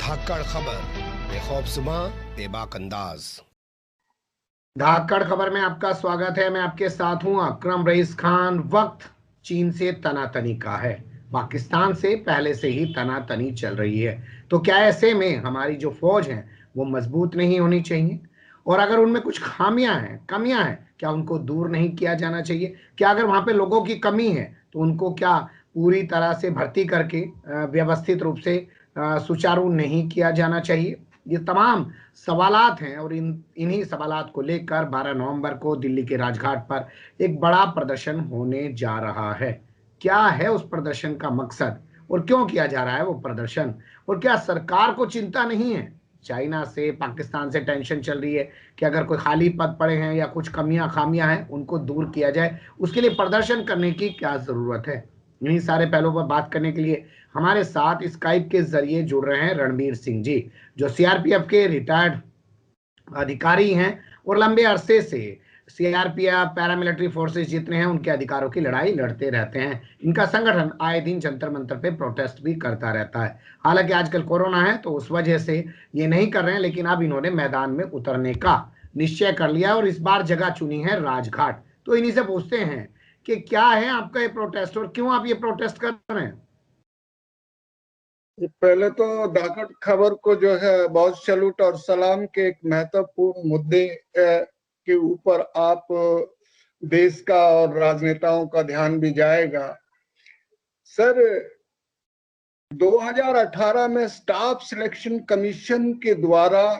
धाकड़ खबर, बेखौफजुमा बेबाक अंदाज। धाकड़ खबर में आपका स्वागत है। मैं आपके साथ हूं अकरम रईस खान। वक्त चीन से तनातनी का है, पाकिस्तान से पहले से ही तनातनी चल रही है। तो क्या ऐसे में हमारी जो फौज है वो मजबूत नहीं होनी चाहिए? और अगर उनमें कुछ खामियां हैं, कमियां हैं, क्या उनको दूर नहीं किया जाना चाहिए? क्या अगर वहां पे लोगों की कमी है तो उनको क्या पूरी तरह से भर्ती करके व्यवस्थित रूप से सुचारू नहीं किया जाना चाहिए? ये तमाम सवालात हैं और इन्हीं सवालात को लेकर 12 नवंबर को दिल्ली के राजघाट पर एक बड़ा प्रदर्शन होने जा रहा है। क्या है उस प्रदर्शन का मकसद और क्यों किया जा रहा है वो प्रदर्शन? और क्या सरकार को चिंता नहीं है? चाइना से, पाकिस्तान से टेंशन चल रही है कि अगर कोई खाली पद पड़े हैं या कुछ कमियां खामियां हैं उनको दूर किया जाए, उसके लिए प्रदर्शन करने की क्या जरूरत है? इन्हीं सारे पहलुओं पर बात करने के लिए हमारे साथ स्काइप के जरिए जुड़ रहे हैं रणबीर सिंह जी, जो सीआरपीएफ के रिटायर्ड अधिकारी हैं और लंबे अरसे से सीआरपीएफ, पैरामिलिट्री फोर्सेस जितने हैं उनके अधिकारों की लड़ाई लड़ते रहते हैं। इनका संगठन आए दिन जंतर मंतर पे प्रोटेस्ट भी करता रहता है। हालांकि आजकल कोरोना है तो उस वजह से ये नहीं कर रहे हैं, लेकिन अब इन्होंने मैदान में उतरने का निश्चय कर लिया और इस बार जगह चुनी है राजघाट। तो इन्हीं से पूछते हैं कि क्या है आपका ये प्रोटेस्ट और क्यों आप ये प्रोटेस्ट कर रहे हैं? पहले तो धाकड़ खबर को जो है बहुत सैल्यूट और सलाम के एक महत्वपूर्ण मुद्दे के ऊपर आप देश का और राजनेताओं का ध्यान भी जाएगा। सर, 2018 में स्टाफ सिलेक्शन कमीशन के द्वारा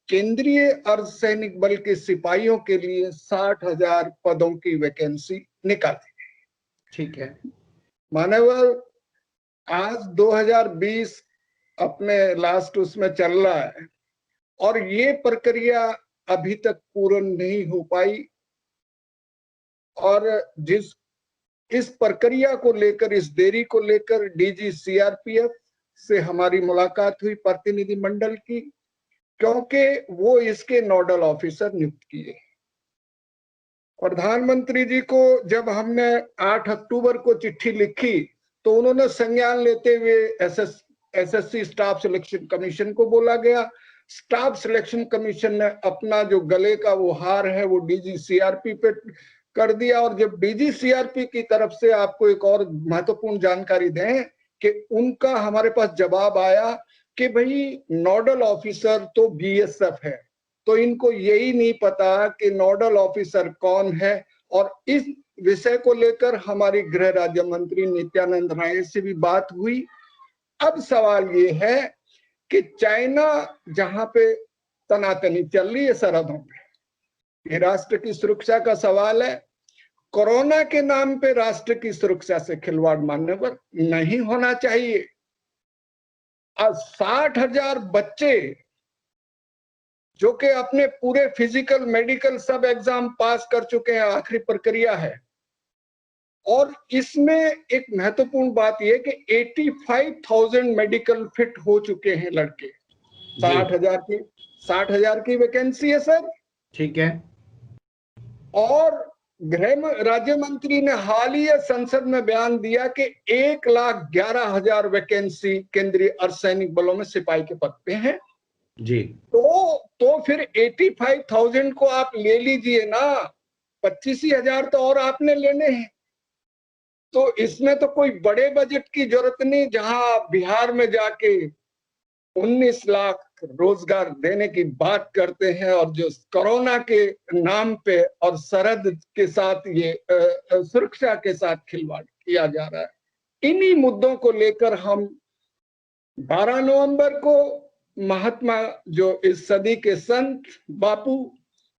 केंद्रीय अर्धसैनिक बल के सिपाहियों के लिए 60,000 पदों की वैकेंसी निकाली। ठीक है, मान्यवर, आज 2020 अपने लास्ट उसमें चल रहा है और ये प्रक्रिया अभी तक पूर्ण नहीं हो पाई। और इस प्रक्रिया को लेकर, इस देरी को लेकर डीजी सीआरपीएफ से हमारी मुलाकात हुई प्रतिनिधि मंडल की, क्योंकि वो इसके नोडल ऑफिसर नियुक्त किए। प्रधानमंत्री जी को जब हमने 8 अक्टूबर को चिट्ठी लिखी तो उन्होंने संज्ञान लेते हुए एसएससी स्टाफ सिलेक्शन कमीशन को बोला गया। स्टाफ सिलेक्शन कमीशन ने अपना जो गले का वो हार है वो डीजी सीआरपी पे कर दिया। और जब डीजी सीआरपी की तरफ से आपको एक और महत्वपूर्ण जानकारी दें कि उनका हमारे पास जवाब आया कि भाई नोडल ऑफिसर तो बीएसएफ है, तो इनको यही नहीं पता कि नोडल ऑफिसर कौन है। और इस विषय को लेकर हमारी गृह राज्य मंत्री नित्यानंद राय से भी बात हुई। अब सवाल ये है कि चाइना जहां पे तनातनी चल रही है सरहदों पे, ये राष्ट्र की सुरक्षा का सवाल है। कोरोना के नाम पे राष्ट्र की सुरक्षा से खिलवाड़ मान्यवर नहीं होना चाहिए। आज 60,000 बच्चे जो कि अपने पूरे फिजिकल, मेडिकल सब एग्जाम पास कर चुके हैं, आखिरी प्रक्रिया है। और इसमें एक महत्वपूर्ण बात यह कि 85,000 मेडिकल फिट हो चुके हैं लड़के। 60,000 की वैकेंसी है सर। ठीक है। और गृह राज्य मंत्री ने हाल ही संसद में बयान दिया कि 1,11,000 वैकेंसी केंद्रीय अर्धसैनिक बलों में सिपाही के पद पे हैं जी। तो फिर 85,000 को आप ले लीजिए ना, 25,000 तो और आपने लेने हैं। तो इसमें तो कोई बड़े बजट की जरूरत नहीं, जहां बिहार में जाके 19 लाख रोजगार देने की बात करते हैं और जो कोरोना के नाम पे और सरहद के साथ ये सुरक्षा के साथ खिलवाड़ किया जा रहा है। इन्हीं मुद्दों को लेकर हम 12 नवंबर को महात्मा जो इस सदी के संत बापू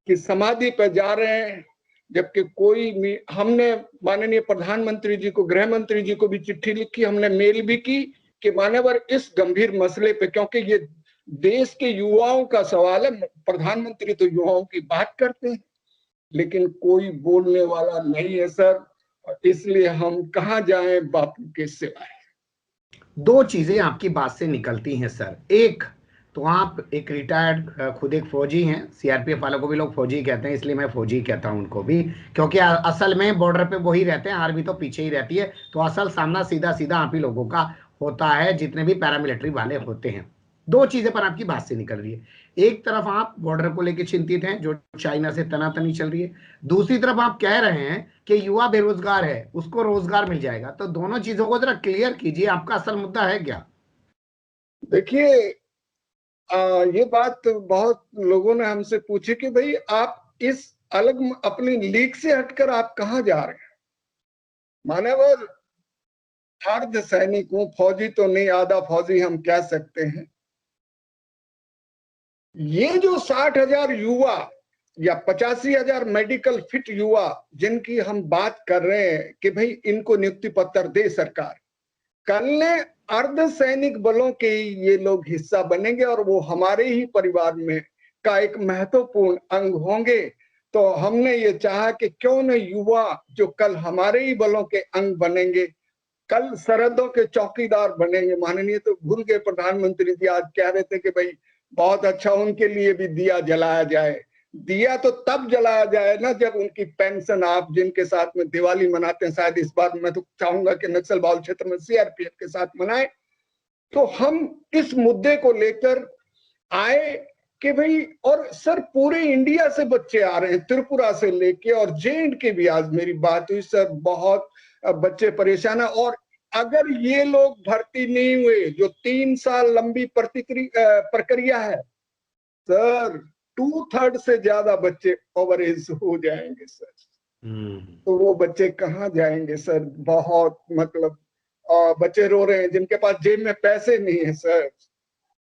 की समाधि पर जा रहे हैं। जबकि हमने माननीय प्रधानमंत्री जी को, गृह मंत्री जी को भी चिट्ठी लिखी, हमने मेल भी की कि मान्यवर इस गंभीर मसले पे, क्योंकि ये देश के युवाओं का सवाल है। प्रधानमंत्री तो युवाओं की बात करते हैं लेकिन कोई बोलने वाला नहीं है सर, इसलिए हम कहाँ जाएं बापू के सिवाय। दो चीजें आपकी बात से निकलती हैं सर। एक तो आप एक रिटायर्ड, खुद एक फौजी हैं, सीआरपीएफ वालों को भी लोग फौजी कहते हैं, इसलिए मैं फौजी कहता हूं उनको भी, क्योंकि असल में बॉर्डर पे वही रहते हैं, आर्मी तो पीछे ही रहती है, तो असल सामना सीधा सीधा आप ही लोगों का होता है जितने भी पैरामिलिट्री वाले होते हैं। दो चीजें पर आपकी बात से निकल रही है। एक तरफ आप बॉर्डर को लेकर चिंतित हैं जो चाइना से तनातनी चल रही है, दूसरी तरफ आप कह रहे हैं कि युवा बेरोजगार है उसको रोजगार मिल जाएगा। तो दोनों चीजों को जरा क्लियर कीजिए, आपका असल मुद्दा है क्या? देखिए, ये बात बहुत लोगों ने हमसे पूछी कि भाई आप इस अलग अपनी लीग से हटकर आप कहाँ जा रहे हैं। मानव अर्ध सैनिक हूं, फौजी तो नहीं, आधा फौजी हम कह सकते हैं। ये जो 60,000 युवा या 85,000 मेडिकल फिट युवा जिनकी हम बात कर रहे हैं कि भाई इनको नियुक्ति पत्र दे सरकार, कल ने अर्ध सैनिक बलों के ये लोग हिस्सा बनेंगे और वो हमारे ही परिवार में का एक महत्वपूर्ण अंग होंगे। तो हमने ये चाहा कि क्यों न युवा जो कल हमारे ही बलों के अंग बनेंगे, कल सरहदों के चौकीदार बनेंगे। माननीय तो भूल गए प्रधानमंत्री जी, आज कह रहे थे कि भाई बहुत अच्छा उनके लिए भी दिया जलाया जाए। दिया तो तब जलाया जाए ना जब उनकी पेंशन आप जिनके साथ में दिवाली मनाते हैं, शायद इस बार मैं तो चाहूंगा कि नक्सल बाहुल क्षेत्र में सीआरपीएफ के साथ मनाए। तो हम इस मुद्दे को लेकर आए कि भाई, और सर पूरे इंडिया से बच्चे आ रहे हैं, त्रिपुरा से लेके और जे&के भी आज मेरी बात हुई सर, बहुत बच्चे परेशान है। और अगर ये लोग भर्ती नहीं हुए, जो 3 साल लंबी प्रक्रिया है सर, 2/3 से ज्यादा बच्चे ओवर एज हो जाएंगे सर। तो वो बच्चे कहाँ जाएंगे सर? बहुत मतलब बच्चे रो रहे हैं जिनके पास जेब में पैसे नहीं है सर,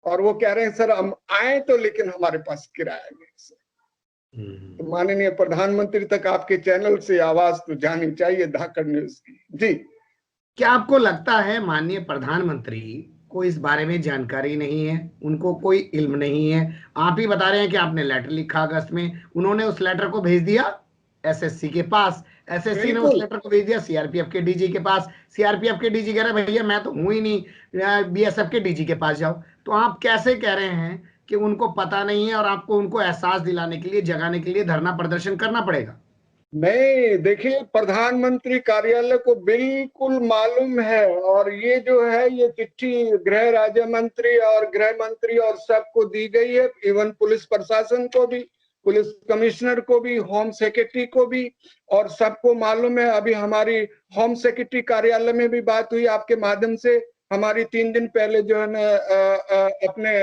और वो कह रहे हैं सर हम आए तो लेकिन हमारे पास किराया नहीं सर। तो माननीय प्रधानमंत्री तक आपके चैनल से आवाज तो जानी चाहिए धाकड़ न्यूज की। जी, क्या आपको लगता है माननीय प्रधानमंत्री को इस बारे में जानकारी नहीं है, उनको कोई इल्म नहीं है? आप ही बता रहे हैं कि आपने लेटर लिखा अगस्त में, उन्होंने उस लेटर को भेज दिया एसएससी के पास, एसएससी ने उस लेटर को भेज दिया सीआरपीएफ के डीजी के पास, सीआरपीएफ के डीजी कह रहे भैया मैं तो हूं ही नहीं, बीएसएफ के डीजी के पास जाओ। तो आप कैसे कह रहे हैं कि उनको पता नहीं है और आपको उनको एहसास दिलाने के लिए, जगाने के लिए धरना प्रदर्शन करना पड़ेगा? नहीं, देखिए प्रधानमंत्री कार्यालय को बिल्कुल मालूम है, और ये जो है ये चिट्ठी गृह राज्य मंत्री और गृह मंत्री और सबको दी गई है, इवन पुलिस प्रशासन को भी, पुलिस कमिश्नर को भी, होम सेक्रेटरी को भी, और सबको मालूम है। अभी हमारी होम सेक्रेटरी कार्यालय में भी बात हुई आपके माध्यम से, हमारी 3 दिन पहले जो है ना अपने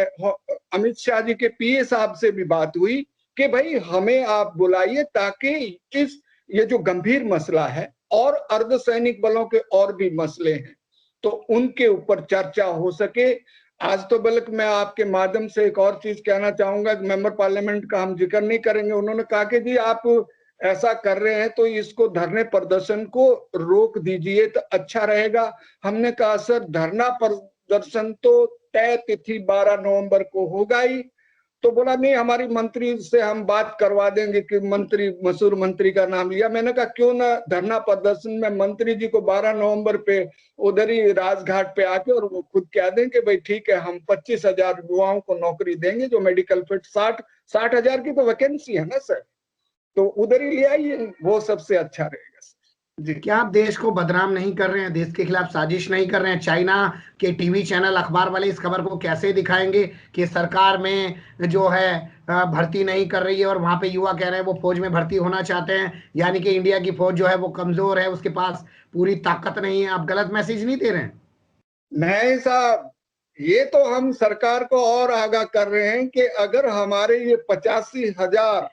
अमित शाह जी के पीए साहब से भी बात हुई कि भाई हमें आप बुलाइए ताकि इस ये जो गंभीर मसला है और अर्धसैनिक बलों के और भी मसले हैं तो उनके ऊपर चर्चा हो सके। आज तो बल्कि मैं आपके माध्यम से एक और चीज कहना चाहूंगा, मेंबर पार्लियामेंट का हम जिक्र नहीं करेंगे, उन्होंने कहा कि जी आप ऐसा कर रहे हैं तो इसको धरने प्रदर्शन को रोक दीजिए तो अच्छा रहेगा। हमने कहा सर धरना प्रदर्शन तो तय तिथि 12 नवंबर को होगा ही। तो बोला नहीं, हमारी मंत्री से हम बात करवा देंगे कि मंत्री, मशहूर मंत्री का नाम लिया। मैंने कहा क्यों ना धरना प्रदर्शन में मंत्री जी को 12 नवंबर पे उधर ही राजघाट पे आके और वो खुद कह दें कि भाई ठीक है हम 25,000 युवाओं को नौकरी देंगे जो मेडिकल फिट, 60,000 की तो वैकेंसी है ना सर, तो उधर ही ले आइए, वो सबसे अच्छा रहेगा सर। जी, क्या आप देश को बदनाम नहीं कर रहे हैं, देश के खिलाफ साजिश नहीं कर रहे हैं? चाइना के टीवी चैनल, अखबार वाले इस खबर को कैसे दिखाएंगे कि सरकार में जो है भर्ती नहीं कर रही है और वहां पे युवा कह रहे हैं वो फौज में भर्ती होना चाहते हैं, यानी कि इंडिया की फौज जो है वो कमजोर है, उसके पास पूरी ताकत नहीं है? आप गलत मैसेज नहीं दे रहे हैं? नहीं साहब, ये तो हम सरकार को और आगाह कर रहे हैं कि अगर हमारे ये 85,000,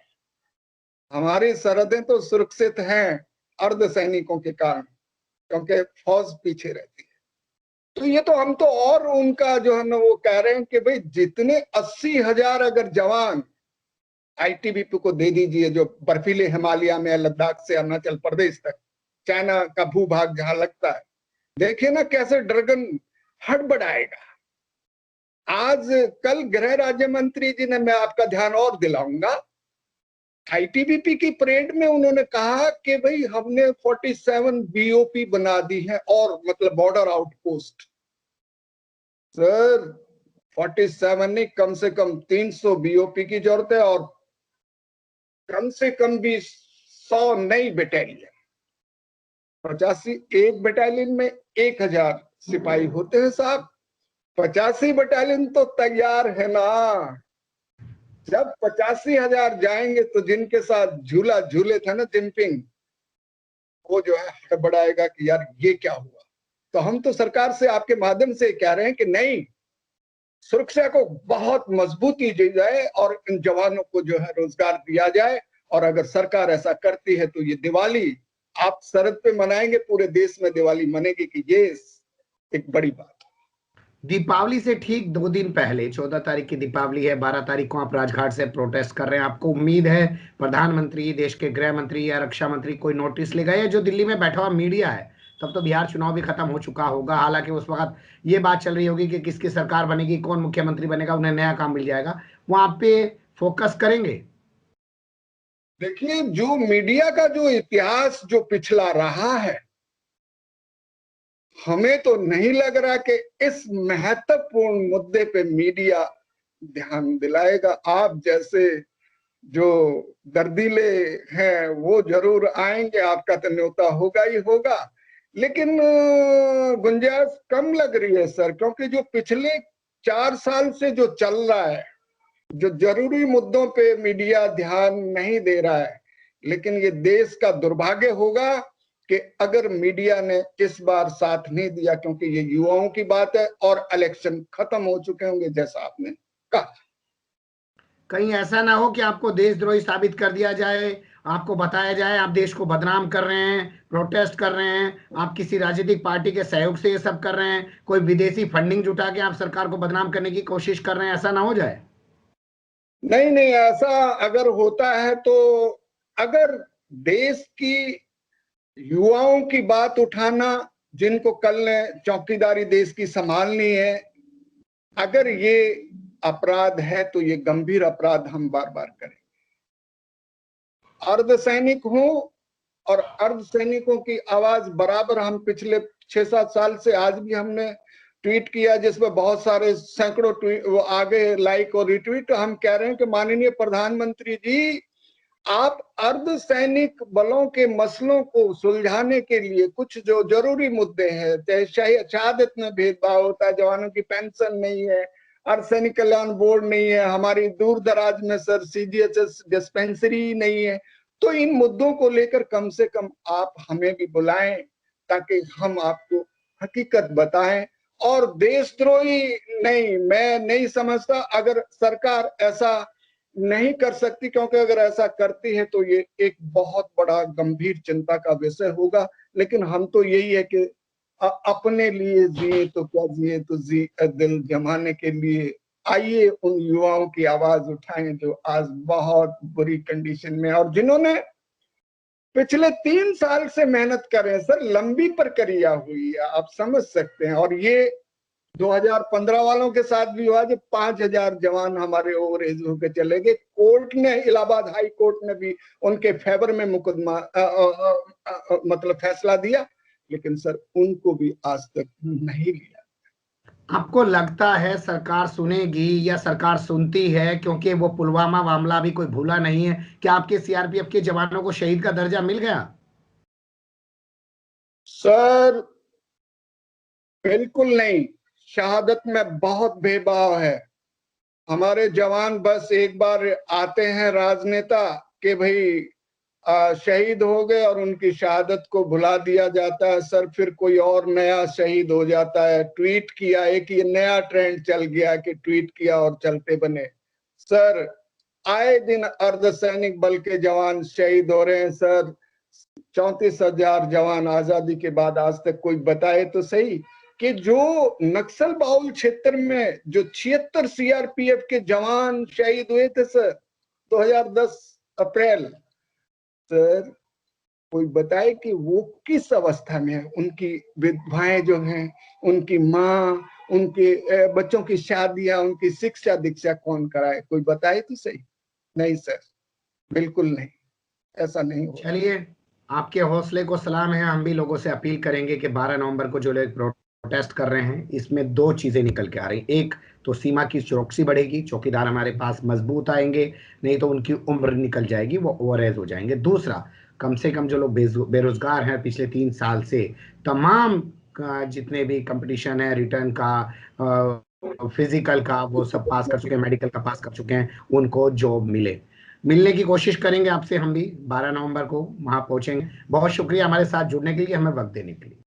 हमारी सरहदें तो सुरक्षित हैं अर्धसैनिकों के कारण, क्योंकि फौज पीछे रहती है। तो ये तो हम तो और उनका जो है ना वो कह रहे हैं कि भाई जितने 80,000 अगर जवान आईटीबीपी को दे दीजिए, जो बर्फीले हिमालय में लद्दाख से अरुणाचल प्रदेश तक चाइना का भूभाग जहां लगता है, देखिए ना कैसे ड्रैगन हड़बड़ाएगा। आज कल गृह राज्य मंत्री जी ने, मैं आपका ध्यान और दिलाऊंगा, आईटीबीपी की परेड में उन्होंने कहा कि भाई हमने 47 बीओपी बना दी है, और मतलब बॉर्डर आउटपोस्ट। सर 47 नहीं, कम से कम 300 बीओपी की जरूरत है, और कम से कम भी 100 नई बटालियन। 85 एक बटालियन में 1,000 सिपाही होते हैं साहब, 85 बटालियन तो तैयार है ना। जब 85,000 जाएंगे तो जिनके साथ झूला झूले थे ना जिनपिंग, वो जो है हड़बड़ाएगा कि यार ये क्या हुआ। तो हम तो सरकार से आपके माध्यम से कह रहे हैं कि नहीं, सुरक्षा को बहुत मजबूती दी जाए और इन जवानों को जो है रोजगार दिया जाए। और अगर सरकार ऐसा करती है तो ये दिवाली आप सरहद पे मनाएंगे, पूरे देश में दिवाली मनेगी कि ये एक बड़ी बात। दीपावली से ठीक 2 दिन पहले 14 तारीख की दीपावली है, 12 तारीख को आप राजघाट से प्रोटेस्ट कर रहे हैं। आपको उम्मीद है प्रधानमंत्री, देश के गृह मंत्री या रक्षा मंत्री कोई नोटिस लेगा, या जो दिल्ली में बैठा हुआ मीडिया है, तब तो बिहार चुनाव भी खत्म हो चुका होगा, हालांकि उस वक्त ये बात चल रही होगी कि किसकी सरकार बनेगी, कौन मुख्यमंत्री बनेगा, उन्हें नया काम मिल जाएगा, वहां पे फोकस करेंगे? देखिए, जो मीडिया का जो इतिहास जो पिछला रहा है, हमें तो नहीं लग रहा कि इस महत्वपूर्ण मुद्दे पे मीडिया ध्यान दिलाएगा। आप जैसे जो दर्दीले हैं वो जरूर आएंगे, आपका तो न्योता होगा ही होगा, लेकिन गुंजाइश कम लग रही है सर, क्योंकि जो पिछले 4 साल से जो चल रहा है, जो जरूरी मुद्दों पे मीडिया ध्यान नहीं दे रहा है। लेकिन ये देश का दुर्भाग्य होगा कि अगर मीडिया ने इस बार साथ नहीं दिया, क्योंकि ये युवाओं की बात है और इलेक्शन खत्म हो चुके होंगे जैसा आपने कहा। कहीं ऐसा ना हो कि आपको देशद्रोही साबित कर दिया जाए, आपको बताया जाए आप देश को बदनाम कर रहे हैं, प्रोटेस्ट कर रहे हैं, आप किसी राजनीतिक पार्टी के सहयोग से ये सब कर रहे हैं, कोई विदेशी फंडिंग जुटा के आप सरकार को बदनाम करने की कोशिश कर रहे हैं, ऐसा ना हो जाए? नहीं नहीं, ऐसा अगर होता है तो, अगर देश की युवाओं की बात उठाना, जिनको कल ने चौकीदारी देश की संभालनी है, अगर ये अपराध है तो ये गंभीर अपराध हम बार बार करेंगे। अर्धसैनिक हो और अर्धसैनिकों की आवाज बराबर हम पिछले 6-7 साल से, आज भी हमने ट्वीट किया जिसमें बहुत सारे सैकड़ों ट्वीट वो आगे लाइक और रिट्वीट। हम कह रहे हैं कि माननीय प्रधानमंत्री जी, आप अर्धसैनिक बलों के मसलों को सुलझाने के लिए कुछ जो जरूरी मुद्दे हैं, चाहे शहादत में भेदभाव होता है, जवानों की पेंशन नहीं है, अर्धसैनिक कल्याण बोर्ड नहीं है, हमारी दूर दराज में सर CGHS डिस्पेंसरी नहीं है, तो इन मुद्दों को लेकर कम से कम आप हमें भी बुलाएं ताकि हम आपको हकीकत बताएं। और देशद्रोही नहीं, मैं नहीं समझता अगर सरकार ऐसा नहीं कर सकती, क्योंकि अगर ऐसा करती है तो ये एक बहुत बड़ा गंभीर चिंता का विषय होगा। लेकिन हम तो यही है कि अपने लिए जिए तो क्या जिए, तो जी दिल जमाने के लिए आइए उन युवाओं की आवाज उठाएं जो आज बहुत बुरी कंडीशन में, और जिन्होंने पिछले 3 साल से मेहनत कर रहे हैं सर, लंबी प्रक्रिया हुई है, आप समझ सकते हैं। और ये 2015 वालों के साथ भी हुआ जब 5,000 जवान हमारे ओवर एज होकर चले गए। कोर्ट ने, इलाहाबाद हाई कोर्ट ने भी उनके फेवर में मुकदमा मतलब फैसला दिया, लेकिन सर उनको भी आज तक नहीं लिया। आपको लगता है सरकार सुनेगी या सरकार सुनती है? क्योंकि वो पुलवामा मामला भी कोई भूला नहीं है। क्या आपके CRPF के जवानों को शहीद का दर्जा मिल गया? सर बिल्कुल नहीं, शहादत में बहुत भेदभाव है। हमारे जवान बस एक बार आते हैं राजनेता के भाई शहीद हो गए और उनकी शहादत को भुला दिया जाता है सर, फिर कोई और नया शहीद हो जाता है। ट्वीट किया, एक ये नया ट्रेंड चल गया कि ट्वीट किया और चलते बने। सर आए दिन अर्धसैनिक बल के जवान शहीद हो रहे हैं सर। 34,000 जवान आजादी के बाद आज तक कोई बताए तो सही कि जो नक्सल बाहुल क्षेत्र में जो 76 CRPF के जवान शहीद हुए थे सर 2010 अप्रैल, सर कोई बताए कि वो किस अवस्था में है, उनकी विधवाएं जो हैं, उनकी माँ, उनके बच्चों की शादियां, उनकी शिक्षा दीक्षा कौन कराए, कोई बताए तो सही। नहीं सर, बिल्कुल नहीं, ऐसा नहीं होगा। चलिए, आपके हौसले को सलाम है। हम भी लोगों से अपील करेंगे कि 12 नवंबर को जो लोग प्रोटेस्ट कर रहे हैं, इसमें 2 चीजें निकल के आ रही। एक तो सीमा की चौकसी बढ़ेगी, चौकीदार हमारे पास मजबूत आएंगे, नहीं तो उनकी उम्र निकल जाएगी, वो ओवरएज हो जाएंगे। दूसरा, कम से कम जो लोग बेरोजगार हैं पिछले 3 साल से, तमाम जितने भी कंपटीशन है रिटर्न का, फिजिकल का, वो सब पास कर चुके हैं, मेडिकल का पास कर चुके हैं, उनको जॉब मिलने की कोशिश करेंगे आपसे। हम भी 12 नवंबर को वहां पहुंचेंगे। बहुत शुक्रिया हमारे साथ जुड़ने के लिए, हमें वक्त देने के लिए।